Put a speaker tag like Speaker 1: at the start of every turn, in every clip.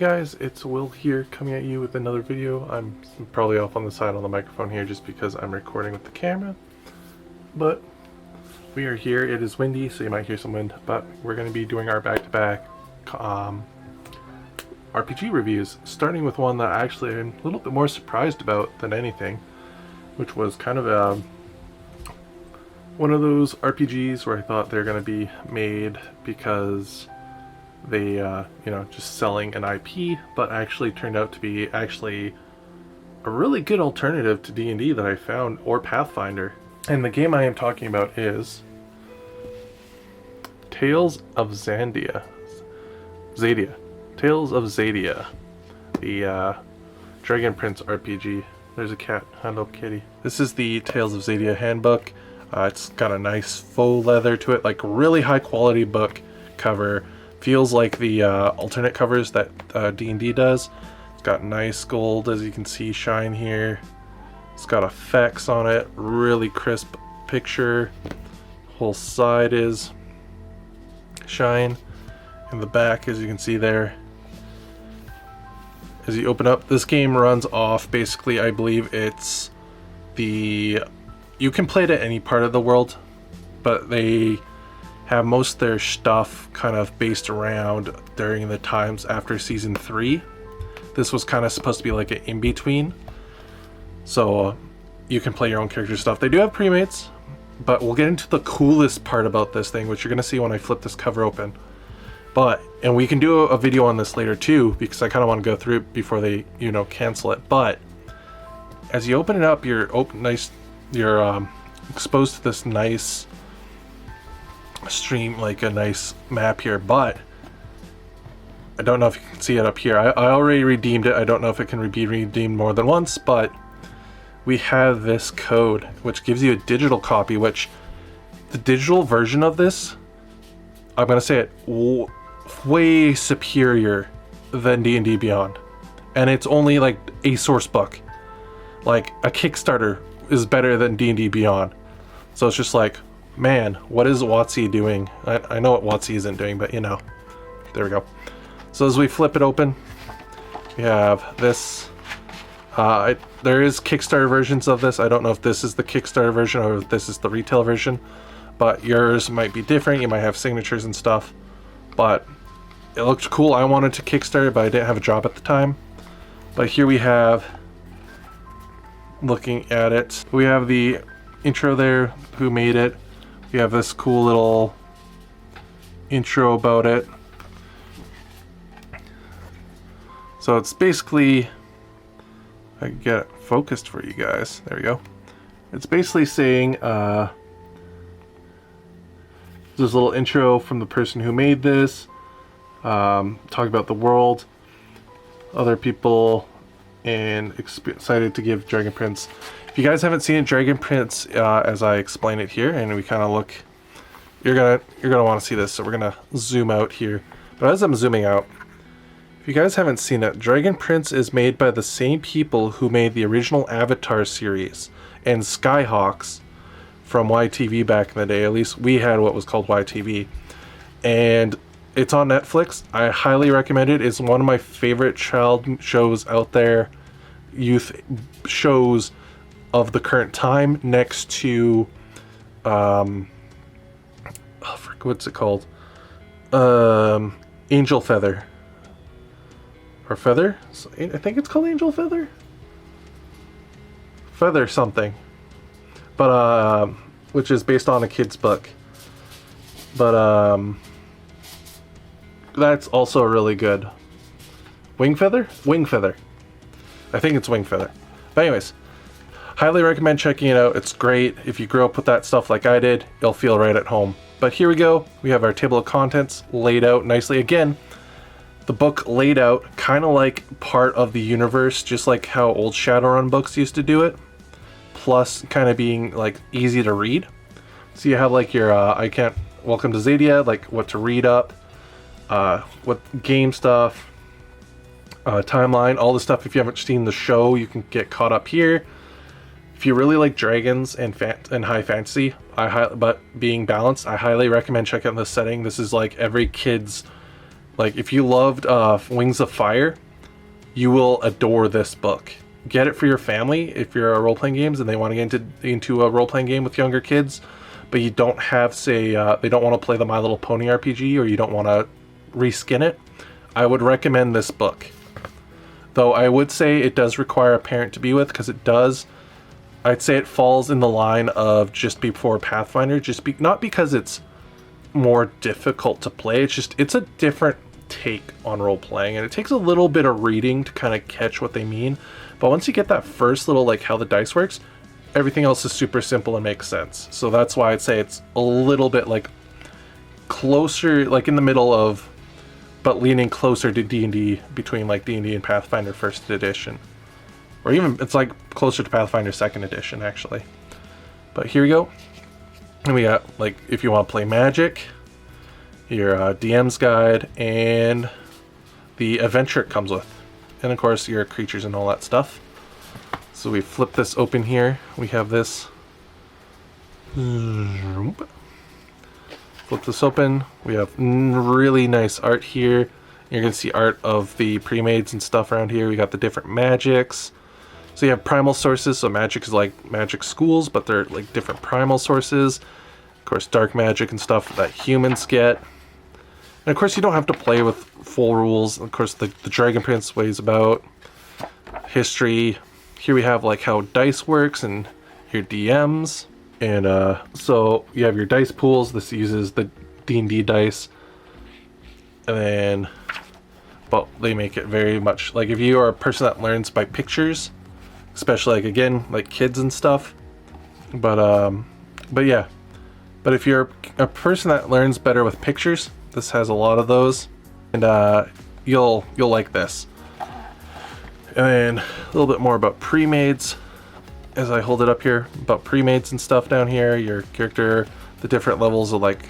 Speaker 1: Guys, it's Will here coming at you with another video. I'm probably off on the side on the microphone here just because I'm recording with the camera. But we are here. It is windy, so you might hear some wind. But we're going to be doing our back-to-back RPG reviews, starting with one that actually I'm a little bit more surprised about than anything, which was kind of one of those RPGs where I thought they're going to be made because they, just selling an IP, but actually turned out to be actually a really good alternative to D&D that I found, or Pathfinder. And the game I am talking about is Tales of Xadia. Tales of Xadia, the Dragon Prince RPG. There's a cat. Hello, kitty. This is the Tales of Xadia handbook. It's got a nice faux leather to it, like really high quality book cover. Feels like the alternate covers that D&D does. It's got nice gold, as you can see, shine here. It's got effects on it, really crisp picture. Whole side is shine. In the back, as you can see there, as you open up, this game runs off, basically, I believe it's you can play it at any part of the world, but they have most of their stuff kind of based around during the times after season 3. This was kind of supposed to be like an in-between, so you can play your own character stuff. They do have premates, but we'll get into the coolest part about this thing, which you're gonna see when I flip this cover open. And we can do a video on this later too, because I kind of want to go through it before they, cancel it. But as you open it up, you're exposed to this nice stream, like a nice map here, but I don't know if you can see it up here. I already redeemed it. I don't know if it can be redeemed more than once, but we have this code which gives you a digital copy, which the digital version of this, I'm gonna say it, way superior than D&D Beyond, and it's only like a source book. Like a Kickstarter is better than D&D Beyond, so it's just like, man, what is WotC doing? I know what WotC isn't doing, but there we go. So as we flip it open, we have this. There is Kickstarter versions of this. I don't know if this is the Kickstarter version or if this is the retail version, but yours might be different. You might have signatures and stuff, but it looked cool. I wanted to Kickstarter, but I didn't have a job at the time. But here we have, looking at it, we have the intro there, who made it. We have this cool little intro about it. So it's basically, I can get it focused for you guys. There we go. It's basically saying, this little intro from the person who made this, talk about the world, other people, and excited to give Dragon Prince. If you guys haven't seen it, Dragon Prince, as I explain it here, and we kind of look, you're gonna want to see this, so we're gonna zoom out here. But as I'm zooming out, if you guys haven't seen it, Dragon Prince is made by the same people who made the original Avatar series and Skyhawks from YTV back in the day. At least we had what was called YTV, and it's on Netflix. I highly recommend it. It's one of my favorite child shows out there, youth shows of the current time, next to what's it called, Angel Feather, or Feather, I think it's called Angel Feather something, but which is based on a kid's book, but that's also really good. Wing Feather, I think it's Wing Feather. But anyways, highly recommend checking it out. It's great. If you grew up with that stuff like I did, you'll feel right at home. But here we go. We have our table of contents laid out nicely. Again, the book laid out kind of like part of the universe, just like how old Shadowrun books used to do it. Plus kind of being like easy to read. So you have like your Welcome to Xadia, like what to read up, what game stuff, timeline, all the stuff. If you haven't seen the show, you can get caught up here. If you really like dragons and high fantasy, but being balanced, I highly recommend checking out this setting. This is like every kid's Like, if you loved Wings of Fire, you will adore this book. Get it for your family if you're role-playing games and they want to get into a role-playing game with younger kids, but you don't have, say, they don't want to play the My Little Pony RPG, or you don't want to reskin it. I would recommend this book. Though I would say it does require a parent to be with, because it does, I'd say it falls in the line of just before Pathfinder, not because it's more difficult to play, it's a different take on role-playing, and it takes a little bit of reading to kind of catch what they mean. But once you get that first little, like, how the dice works, everything else is super simple and makes sense. So that's why I'd say it's a little bit, like, closer, like, in the middle of, but leaning closer to D&D, between, like, D&D and Pathfinder 1st edition. Or even, it's, like, closer to Pathfinder 2nd edition, actually. But here we go. And we got, like, if you want to play Magic, your DM's guide, and the adventure it comes with. And of course your creatures and all that stuff. So we flip this open here. We have this. Flip this open. We have really nice art here. You're going to see art of the pre-mades and stuff around here. We got the different magics. So you have primal sources. So magic is like magic schools, but they're like different primal sources. Of course, dark magic and stuff that humans get. And of course, you don't have to play with full rules. Of course, the Dragon Prince weighs about. History. Here we have like how dice works and your DMs. And so you have your dice pools. This uses the D&D dice. And then, but they make it very much like if you are a person that learns by pictures, especially like again like kids and stuff. But yeah. But if you're a person that learns better with pictures, this has a lot of those, and you'll like this. And then a little bit more about pre-mades as I hold it up here, about pre-mades and stuff down here, your character, the different levels of like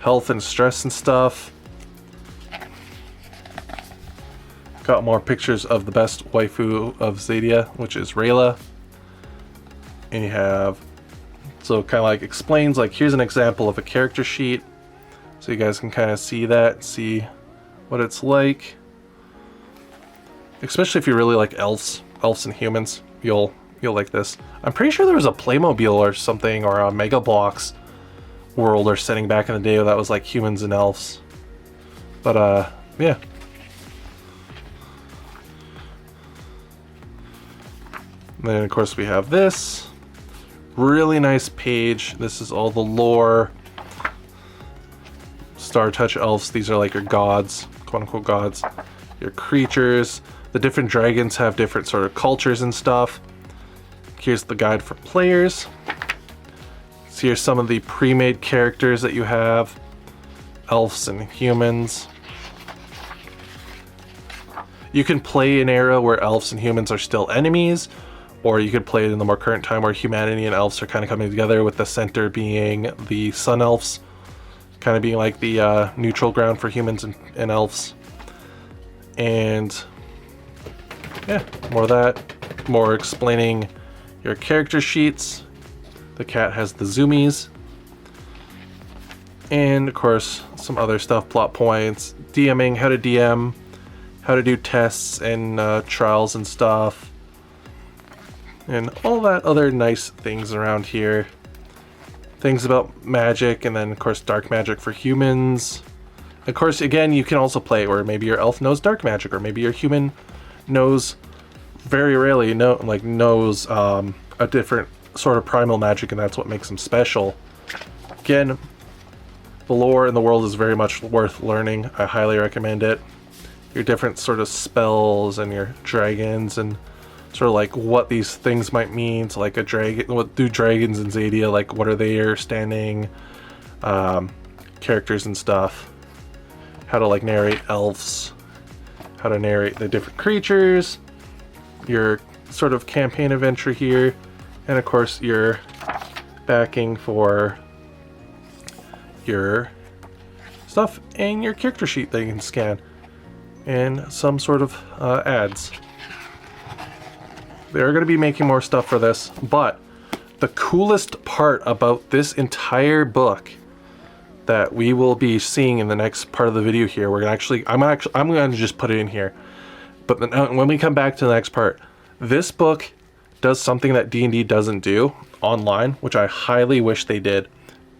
Speaker 1: health and stress and stuff. Got more pictures of the best waifu of Xadia, which is Rayla. And you have, so kind of like explains, like here's an example of a character sheet. So you guys can kind of see that, see what it's like. Especially if you really like elves and humans, you'll like this. I'm pretty sure there was a Playmobil or something, or a Mega Bloks world or setting back in the day that was like humans and elves. But yeah. And then of course we have this really nice page. This is all the lore. Star Touch elves, these are like your gods, quote unquote gods. Your creatures. The different dragons have different sort of cultures and stuff. Here's the guide for players. So here's some of the pre-made characters that you have. Elves and humans. You can play an era where elves and humans are still enemies, or you could play it in the more current time where humanity and elves are kind of coming together, with the center being the sun elves, kind of being like the neutral ground for humans and elves. And yeah, more of that. More explaining your character sheets. The cat has the zoomies. And of course, some other stuff, plot points, DMing, how to DM, how to do tests and trials and stuff. And all that other nice things around here. Things about magic, and then of course dark magic for humans. Of course, again, you can also play where maybe your elf knows dark magic, or maybe your human knows, very rarely knows a different sort of primal magic, and that's what makes them special. Again, the lore in the world is very much worth learning. I highly recommend it. Your different sort of spells and your dragons, and sort of like what these things might mean. So like a dragon, what do dragons in Xadia, like what are their standing characters and stuff. How to like narrate elves, how to narrate the different creatures, your sort of campaign adventure here, and of course your backing for your stuff and your character sheet that you can scan, and some sort of ads. They're going to be making more stuff for this, but the coolest part about this entire book that we will be seeing in the next part of the video here. We're gonna I'm gonna just put it in here. But then, when we come back to the next part, this book does something that D&D doesn't do online, which I highly wish they did,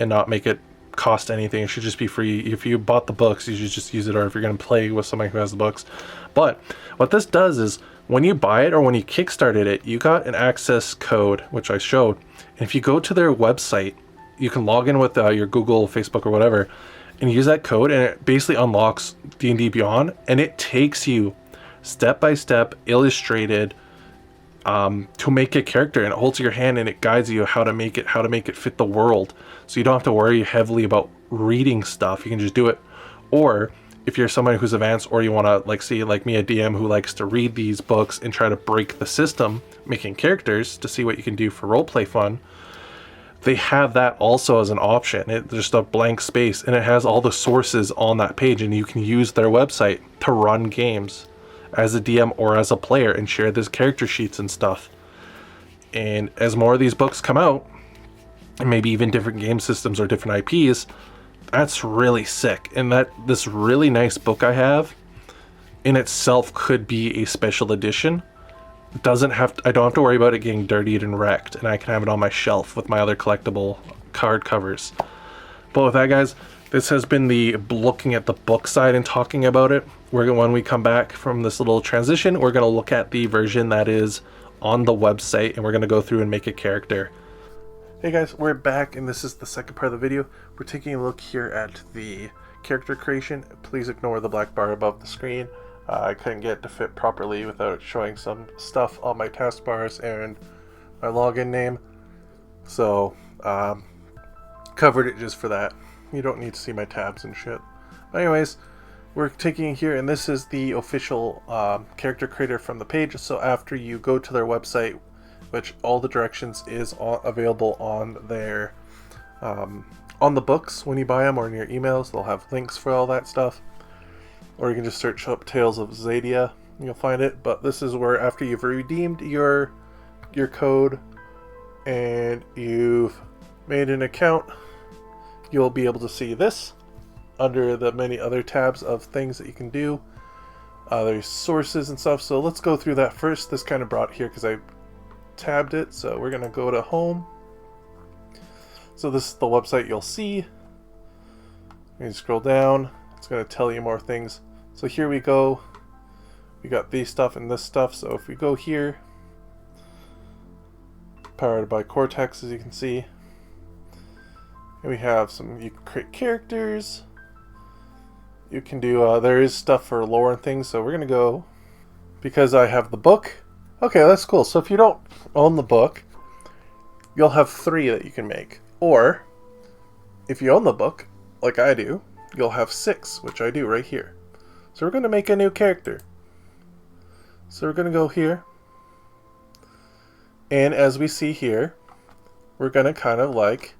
Speaker 1: and not make it cost anything. It should just be free. If you bought the books, you should just use it, or if you're going to play with somebody who has the books. But what this does is, when you buy it or when you kickstarted it, you got an access code, which I showed. And if you go to their website, you can log in with your Google, Facebook, or whatever, and use that code, and it basically unlocks D&D Beyond, and it takes you step by step, illustrated, to make a character, and it holds your hand and it guides you how to make it fit the world. So you don't have to worry heavily about reading stuff. You can just do it. Or if you're somebody who's advanced, or you want to like me, a DM who likes to read these books and try to break the system, making characters to see what you can do for roleplay fun, they have that also as an option. It's just a blank space, and it has all the sources on that page, and you can use their website to run games as a DM or as a player and share these character sheets and stuff. And as more of these books come out, and maybe even different game systems or different IPs, that's really sick. And that this really nice book I have in itself could be a special edition. I don't have to worry about it getting dirtied and wrecked, and I can have it on my shelf with my other collectible card covers. But with that, guys, this has been the looking at the book side and talking about it. When we come back from this little transition, we're going to look at the version that is on the website, and we're going to go through and make a character. Hey guys, we're back, and this is the second part of the video. We're taking a look here at the character creation. Please ignore the black bar above the screen. I couldn't get it to fit properly without showing some stuff on my taskbars and my login name. So, covered it just for that. You don't need to see my tabs and shit. But anyways, we're taking here, and this is the official character creator from the page. So after you go to their website, which all the directions is available on their on the books when you buy them, or in your emails, they'll have links for all that stuff. Or you can just search up Tales of Xadia, and you'll find it. But this is where, after you've redeemed your code and you've made an account, you'll be able to see this under the many other tabs of things that you can do. There's sources and stuff, so let's go through that first. This kind of brought here because I tabbed it, so we're going to go to home. So this is the website you'll see. You scroll down, it's going to tell you more things. So here we go. We got these stuff and this stuff, so if we go here, powered by Cortex, as you can see. And we have you can create characters. You can do, there is stuff for lore and things, so we're going to go, because I have the book. Okay, that's cool. So if you don't own the book, you'll have 3 that you can make. Or, if you own the book, like I do, you'll have 6, which I do right here. So we're going to make a new character. So we're going to go here. And as we see here, we're going to kind of like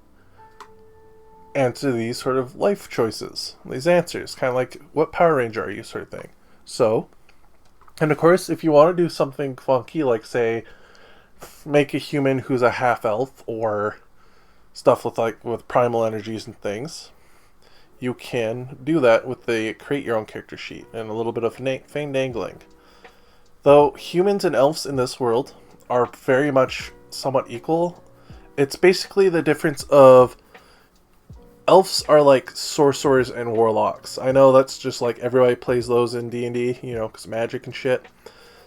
Speaker 1: answer these sort of life choices, these answers, kind of like what Power Ranger are you sort of thing. So, and of course, if you want to do something funky, like say make a human who's a half elf, or stuff with primal energies and things, you can do that with the create your own character sheet and a little bit of fangdangling. Though humans and elves in this world are very much somewhat equal, it's basically the difference of elves are like sorcerers and warlocks. I know that's just like everybody plays those in D&D, you know, because magic and shit.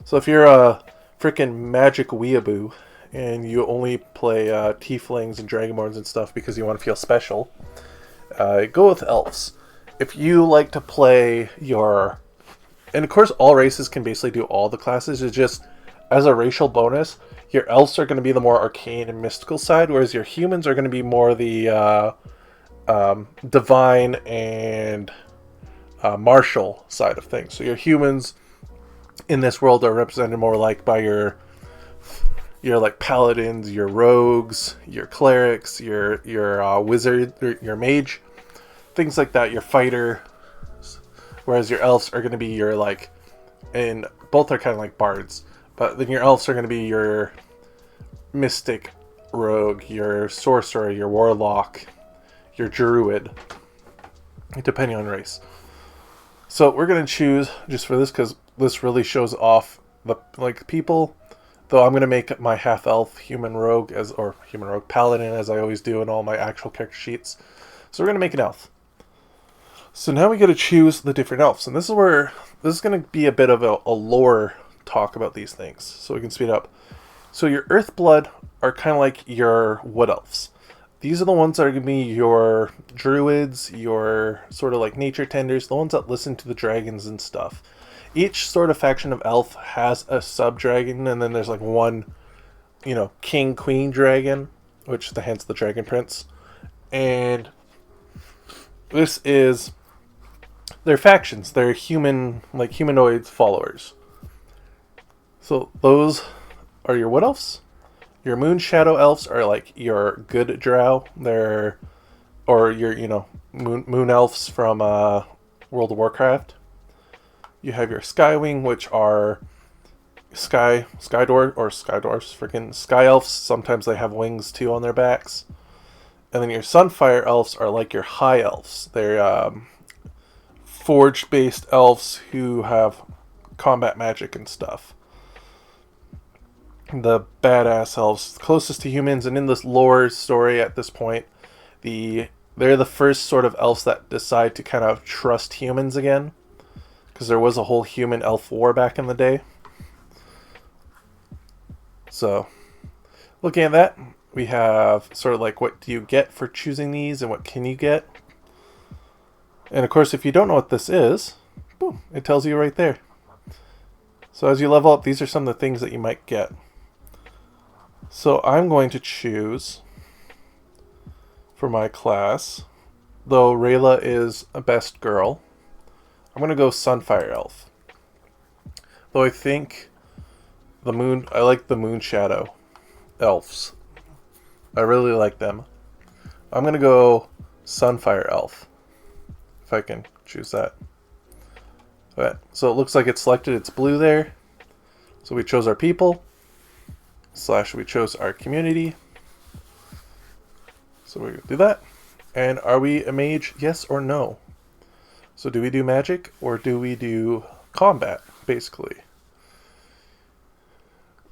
Speaker 1: So if you're a freaking magic weeaboo and you only play tieflings and dragonborns and stuff because you want to feel special, go with elves. If you like to play and of course all races can basically do all the classes, it's just as a racial bonus, your elves are going to be the more arcane and mystical side, whereas your humans are going to be more the divine and martial side of things. So your humans in this world are represented more like by your like paladins, your rogues, your clerics, your wizard, your mage, things like that, your fighter. Whereas your elves are going to be your like, and both are kind of like bards, but then your elves are going to be your mystic rogue, your sorcerer, your warlock, your druid. depending on race. So we're going to choose, just for this, because this really shows off the people. Though I'm going to make my half-elf human rogue, or human rogue paladin, as I always do in all my actual character sheets. So we're going to make an elf. So now we got to choose the different elves. And this is going to be a bit of a lore talk about these things, so we can speed up. So your Earthblood are kind of like your Wood Elves. These are the ones that are going to be your druids, your sort of like nature tenders, the ones that listen to the dragons and stuff. Each sort of faction of elf has a sub-dragon, and then there's like one, king, queen dragon, which hence the dragon prince. And this is their factions. They're humanoid followers. So those are your Wood Elves. Your Moon Shadow Elves are like your good drow. Or your, moon elves from World of Warcraft. You have your Skywing, which are sky dwarfs, freaking sky elves. Sometimes they have wings too on their backs. And then your Sunfire Elves are like your high elves. They're forge-based elves who have combat magic and stuff. The badass elves, closest to humans, and in this lore story at this point, they're the first sort of elves that decide to kind of trust humans again, because there was a whole human-elf war back in the day. So, looking at that, we have sort of like what do you get for choosing these and what can you get. And of course, if you don't know what this is, boom, it tells you right there. So as you level up, these are some of the things that you might get. So I'm going to choose for my class, though Rayla is a best girl, I'm going to go Sunfire Elf. Though I think I like the Moon Shadow Elves. I really like them. I'm going to go Sunfire Elf, if I can choose that. But, so it looks like it's selected. It's blue there. So we chose our people. / we chose our community. So we're going to do that. And are we a mage? Yes or no? So do we do magic or do we do combat, basically?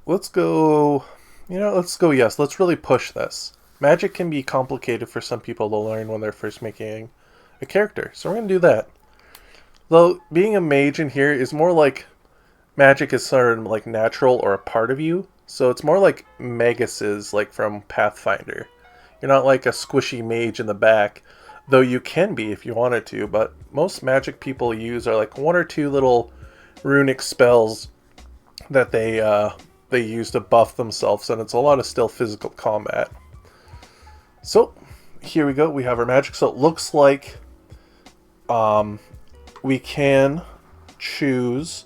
Speaker 1: Let's go yes. Let's really push this. Magic can be complicated for some people to learn when they're first making a character. So we're going to do that. Though being a mage in here is more like magic is sort of like natural or a part of you. So it's more like Maguses, like from Pathfinder. You're not like a squishy mage in the back, though you can be if you wanted to, but most magic people use are like one or two little runic spells that they use to buff themselves, and it's a lot of still physical combat. So here we go, we have our magic. So it looks like we can choose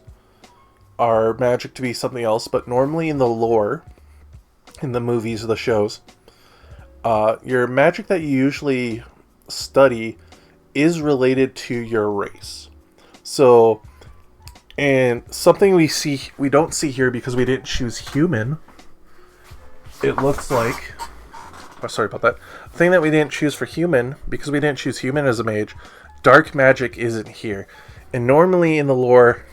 Speaker 1: our magic to be something else, but normally in the lore, in the movies or the shows, your magic that you usually study is related to your race. So, and something we don't see here because we didn't choose human. It looks like, sorry about that. The thing that we didn't choose for human, because we didn't choose human as a mage, dark magic isn't here. And normally in the lore,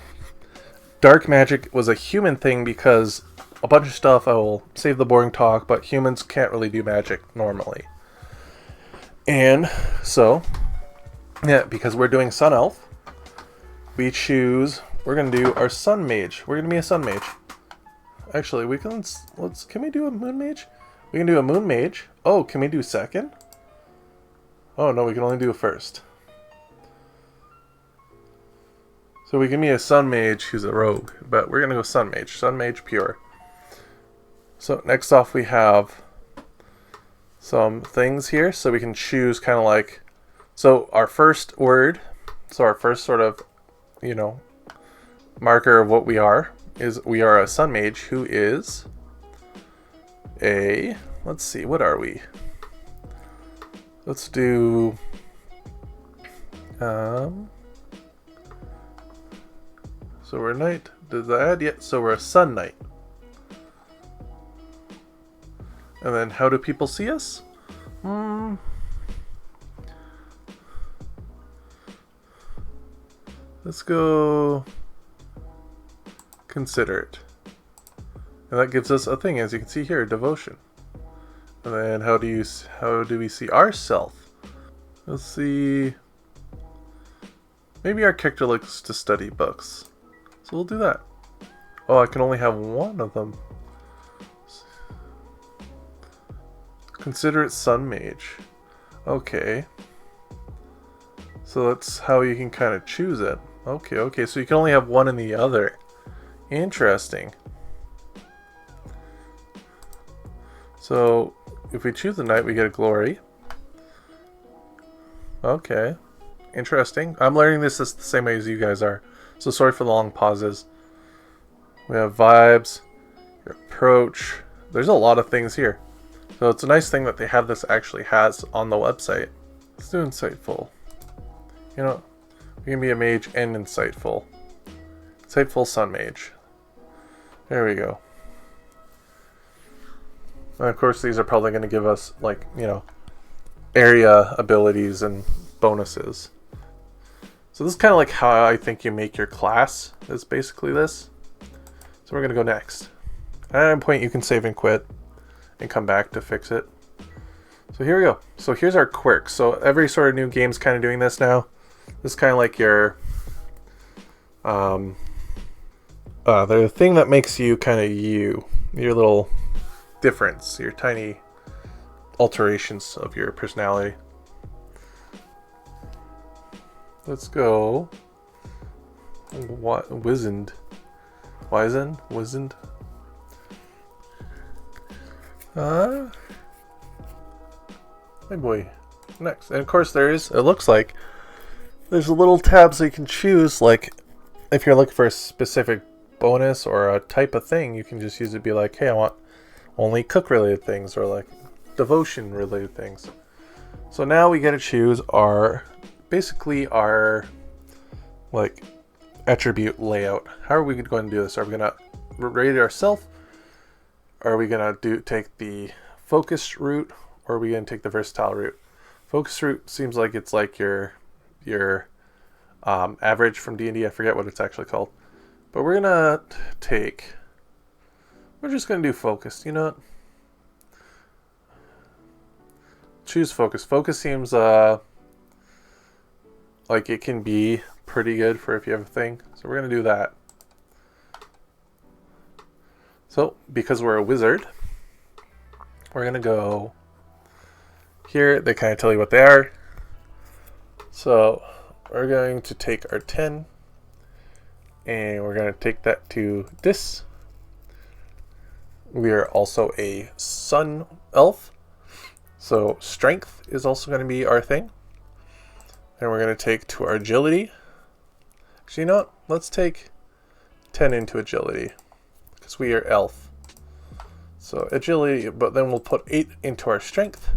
Speaker 1: dark magic was a human thing because a bunch of stuff, I will save the boring talk, but humans can't really do magic normally. And so, yeah, because we're doing Sun Elf, we're going to do our Sun Mage. We're going to be a Sun Mage. Actually, can we do a Moon Mage? We can do a Moon Mage. Oh, can we do second? Oh, no, we can only do a first. So we can be a Sun Mage who's a rogue, but we're going to go Sun Mage pure. So next off we have some things here, so we can choose kind of like, so our first word, so our first sort of, marker of what we are, is we are a Sun Mage who is let's see, what are we? Let's do, so we're a knight, does that add yet? So we're a Sun Knight. And then how do people see us? Let's go considerate. And that gives us a thing, as you can see here, devotion. And then how do we see ourself? Let's see. Maybe our character likes to study books. So we'll do that. Oh, I can only have one of them. Considerate Sun Mage. Okay. So that's how you can kind of choose it. Okay, so you can only have one in the other. Interesting. So, if we choose the Knight, we get a glory. Okay. Interesting. I'm learning this the same way as you guys are. So sorry for the long pauses. We have vibes, your approach. There's a lot of things here. So it's a nice thing that they have this actually has on the website. Let's do insightful. You know, we can be a mage and insightful. Insightful Sun Mage. There we go. And of course these are probably going to give us, like, you know, area abilities and bonuses. So this is kind of like how I think you make your class, is basically this. So we're going to go next. At any point you can save and quit and come back to fix it. So here we go. So here's our quirks. So every sort of new game's kind of doing this now. This is kind of like your the thing that makes you kind of you, your little difference, your tiny alterations of your personality. Let's go. What? Wizened. Hey boy. Next. And of course it looks like there's a little tab so you can choose, like, if you're looking for a specific bonus or a type of thing, you can just use it to be like, hey, I want only cook related things, or like devotion related things. So now we get to choose basically our like attribute layout. How are we going to do this? Are we going to rate it ourselves? Are we going to take the focused route, or are we going to take the versatile route? Focus route seems like it's like your average from D&D. I forget what it's actually called. But we're going to we're just going to do focus. You know what? Choose focus. Focus seems like it can be pretty good for if you have a thing. So we're going to do that. So because we're a wizard, we're going to go here. They kind of tell you what they are. So we're going to take our 10 and we're going to take that to this. We are also a sun elf. So strength is also going to be our thing. And we're going to take to our agility. Actually, you know what? Let's take 10 into agility, because we are elf. So agility, but then we'll put 8 into our strength.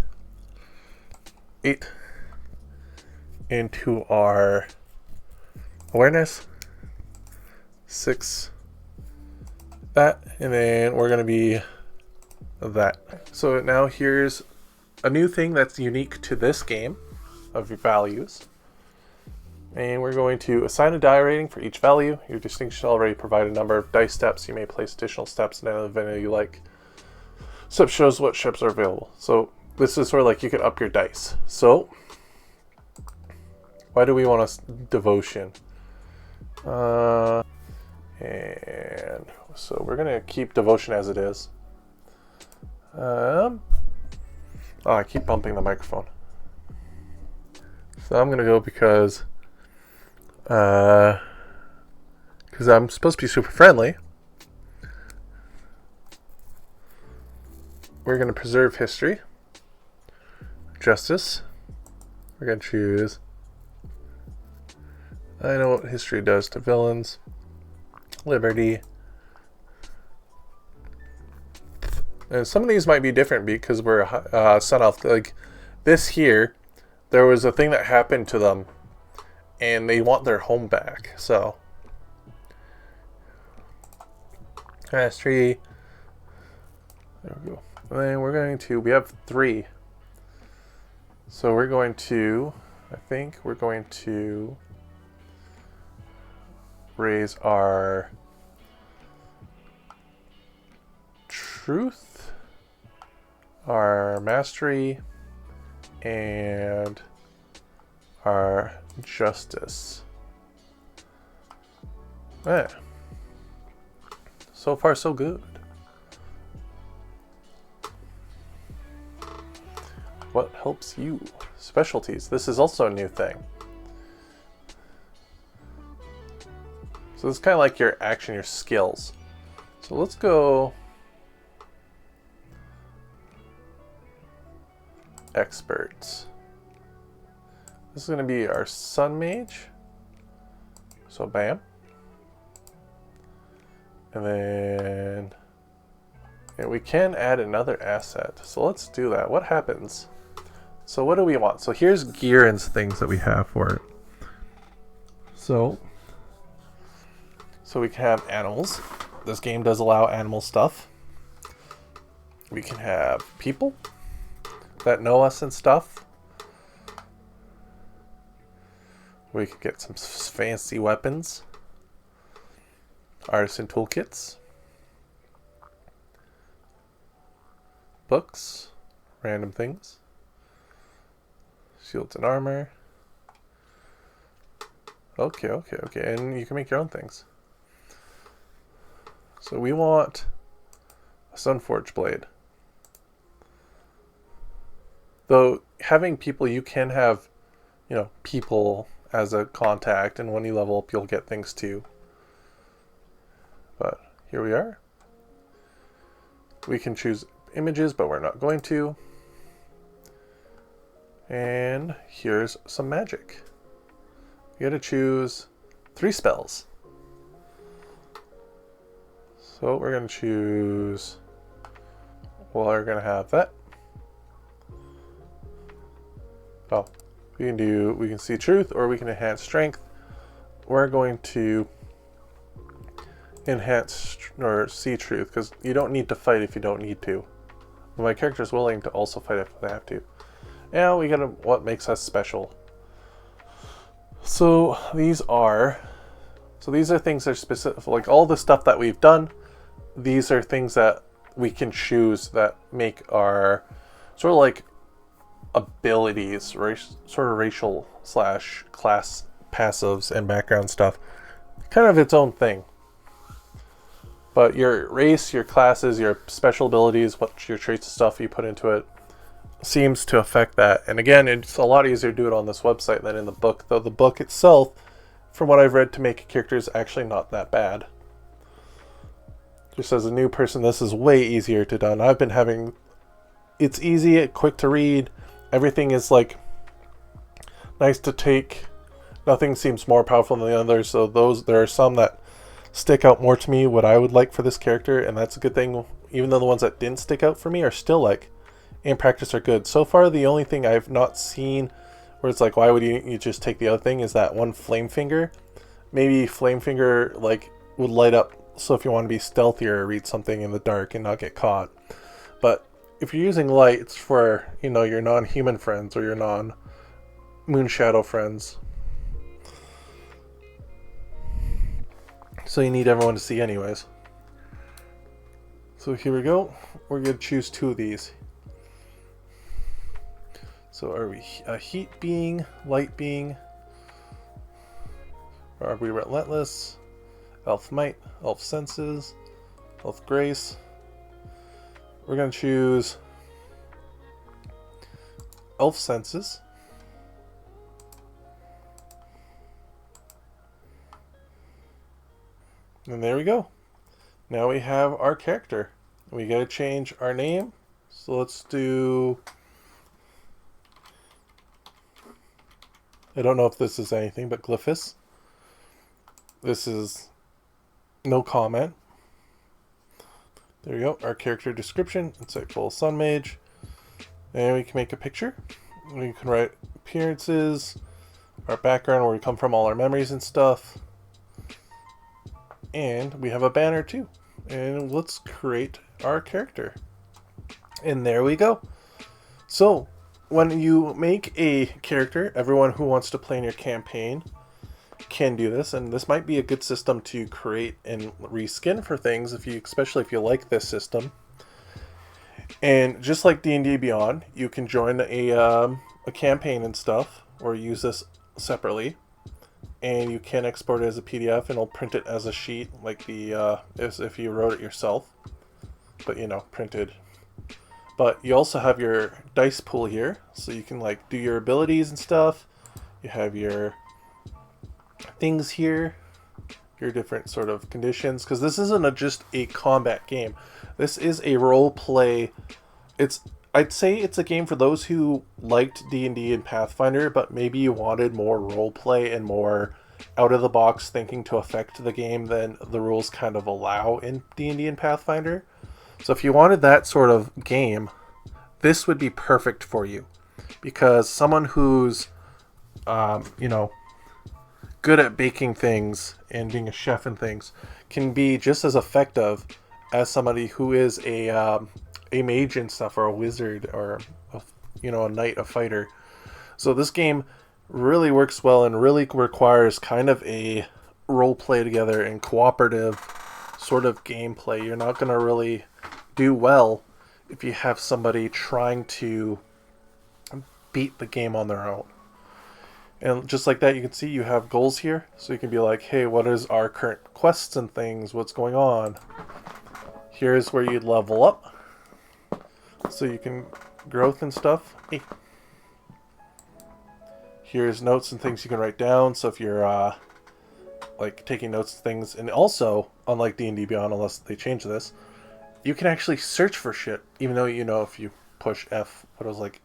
Speaker 1: 8 into our awareness. 6 that, and then we're going to be that. So now here's a new thing that's unique to this game of your values. And we're going to assign a die rating for each value. Your distinction already provide a number of dice steps. You may place additional steps in any event you like. Step shows what steps are available. So this is sort of like you can up your dice. So why do we want a devotion? And so we're going to keep devotion as it is. Oh, I keep bumping the microphone. So I'm going to go because I'm supposed to be super friendly. We're going to preserve history. Justice. We're going to choose. I know what history does to villains. Liberty. And some of these might be different because we're sun elf. Like this here, there was a thing that happened to them, and they want their home back. So, history. There we go. And then we're going to. We have 3. So we're going to. I think we're going to. raise our truth, our mastery, and our justice. Yeah. So far, so good. What helps you? Specialties. This is also a new thing. So this is kind of like your action, your skills. So let's go experts. This is going to be our Sun Mage. So bam. And then we can add another asset. So let's do that. What happens? So what do we want? So here's gear and things that we have for it. So we can have animals. This game does allow animal stuff. We can have people that know us and stuff. We could get some fancy weapons. Artisan toolkits. Books. Random things. Shields and armor. Okay. And you can make your own things. So we want a Sunforge blade. Though having people, you can have, people as a contact, and when you level up, you'll get things too. But here we are. We can choose images, but we're not going to. And here's some magic. You gotta choose 3 spells. So we're going to choose, we're going to have that. Oh, we can see truth, or we can enhance strength. We're going to enhance or see truth, because you don't need to fight if you don't need to. My character's willing to also fight if they have to. Now we got what makes us special. So these are things that are specific, like all the stuff that we've done. These are things that we can choose that make our sort of like abilities, sort of racial / class passives and background stuff, kind of its own thing. But your race, your classes, your special abilities, what your traits and stuff you put into it seems to affect that. And again, it's a lot easier to do it on this website than in the book, though the book itself, from what I've read, to make a character is actually not that bad. Just as a new person, this is way easier to done. I've been having, it's easy, quick to read. Everything is like nice to take. Nothing seems more powerful than the others. So there are some that stick out more to me, what I would like for this character, and that's a good thing. Even though the ones that didn't stick out for me are still like, in practice, are good. So far, the only thing I've not seen where it's like, why would you just take the other thing, is that one Flamefinger. Maybe Flamefinger like would light up, so if you want to be stealthier or read something in the dark and not get caught. But if you're using light, it's for, your non-human friends or your non-Moonshadow friends. So you need everyone to see anyways. So here we go. We're going to choose 2 of these. So are we a heat being, light being? Or are we relentless? Elf might, elf senses, elf grace. We're going to choose elf senses. And there we go. Now we have our character. We got to change our name. So let's do, I don't know if this is anything, but Glyphis. This is no comment. There we go. Our character description. It's like full Sun Mage. And we can make a picture. We can write appearances, our background, where we come from, all our memories and stuff. And we have a banner too. And let's create our character. And there we go. So when you make a character, everyone who wants to play in your campaign can do this, and this might be a good system to create and reskin for things, especially if you like this system. And just like D&D Beyond, you can join a campaign and stuff, or use this separately, and you can export it as a PDF, and it'll print it as a sheet, like as if you wrote it yourself, but printed. But you also have your dice pool here, so you can like do your abilities and stuff. You have your things here, your different sort of conditions, because this isn't just a combat game. This is a role play. I'd say it's a game for those who liked D&D and Pathfinder, but maybe you wanted more role play and more out of the box thinking to affect the game than the rules kind of allow in D&D and Pathfinder. So if you wanted that sort of game, this would be perfect for you, because someone who's good at baking things and being a chef and things can be just as effective as somebody who is a mage and stuff, or a wizard, or a knight, a fighter. So this game really works well and really requires kind of a role play together and cooperative sort of gameplay. You're not going to really do well if you have somebody trying to beat the game on their own. And just like that, you can see you have goals here, so you can be like, hey, what is our current quests and things, what's going on? Here's where you'd level up, so you can growth and stuff. Hey. Here's notes and things you can write down, so if you're like taking notes and things. And also, unlike D&D Beyond, unless they change this, you can actually search for shit, even though if you push F, what was like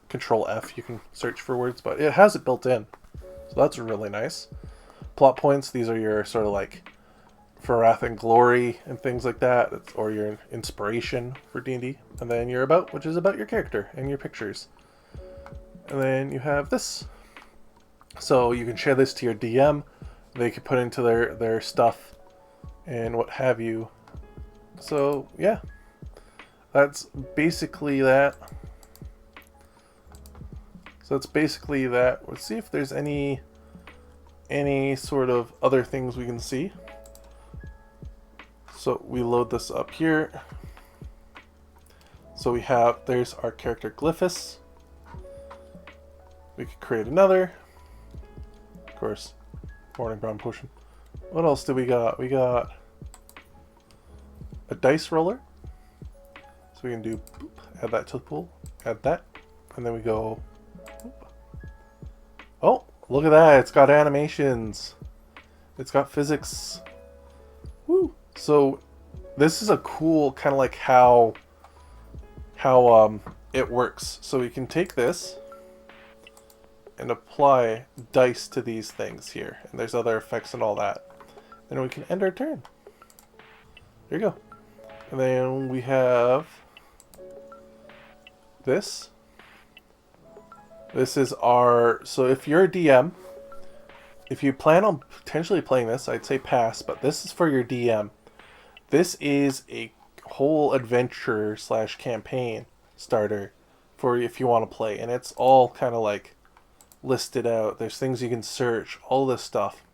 Speaker 1: Control F, you can search for words, but it has it built in, so that's really nice. Plot points, these are your sort of like for Wrath and Glory and things like that, or your inspiration for D&D. And then your about, which is about your character and your pictures. And then you have this, so you can share this to your DM. They can put into their stuff and what have you. So yeah, that's basically that. Let's see if there's any sort of other things we can see. So we load this up here. So there's our character Glyphis. We could create another. Of course, morning brown potion. What else do we got? We got a dice roller. So we can do boop, add that to the pool, add that, and then we go. Oh, look at that. It's got animations. It's got physics. Woo. So this is a cool kind of like how it works. So we can take this and apply dice to these things here. And there's other effects and all that. Then we can end our turn. There you go. And then we have this. This is so if you're a DM, if you plan on potentially playing this, I'd say pass, but this is for your DM. This is a whole adventure / campaign starter for if you want to play, and it's all kind of like listed out. There's things you can search, all this stuff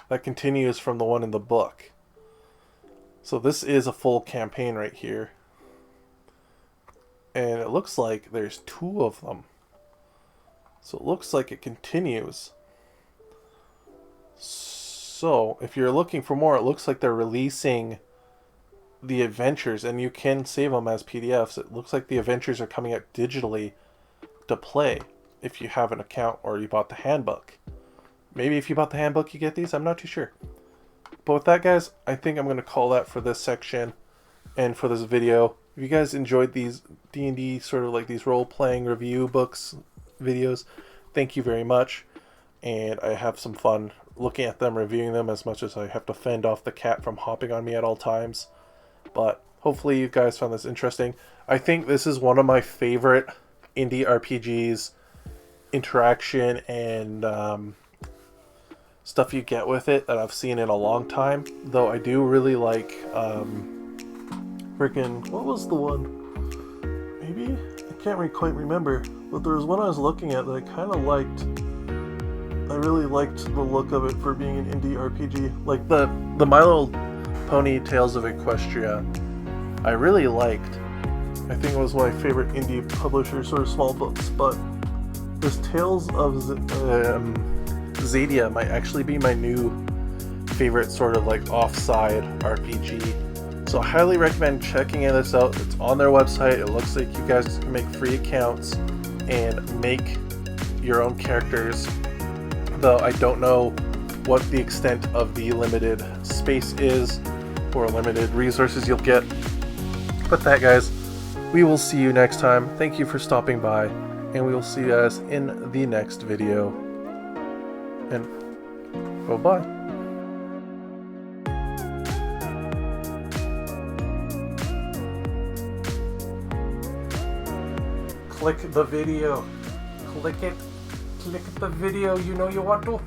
Speaker 1: that continues from the one in the book. So this is a full campaign right here, and it looks like there's 2 of them. So it looks like it continues. So if you're looking for more, it looks like they're releasing the adventures, and you can save them as PDFs. It looks like the adventures are coming out digitally to play if you have an account or you bought the handbook. Maybe if you bought the handbook you get these, I'm not too sure. But with that, guys, I think I'm going to call that for this section and for this video. If you guys enjoyed these D&D sort of like these role-playing review books videos, thank you very much. And I have some fun looking at them, reviewing them, as much as I have to fend off the cat from hopping on me at all times. But hopefully you guys found this interesting. I think this is one of my favorite indie RPGs, interaction and stuff you get with it that I've seen in a long time. Though I do really like freaking, what was the one? Maybe? I can't quite remember. But there was one I was looking at that I kind of liked. I really liked the look of it for being an indie RPG. Like the My Little Pony Tales of Equestria, I really liked. I think it was one of my favorite indie publishers, sort of small books, but this Tales of Xadia might actually be my new favorite sort of like offside RPG. So I highly recommend checking this out. It's on their website. It looks like you guys can make free accounts and make your own characters, though I don't know what the extent of the limited space is or limited resources you'll get. But that, guys, we will see you next time. Thank you for stopping by, and we will see you guys in the next video. And bye-bye. Click the video. Click it. Click the video. You know you want to.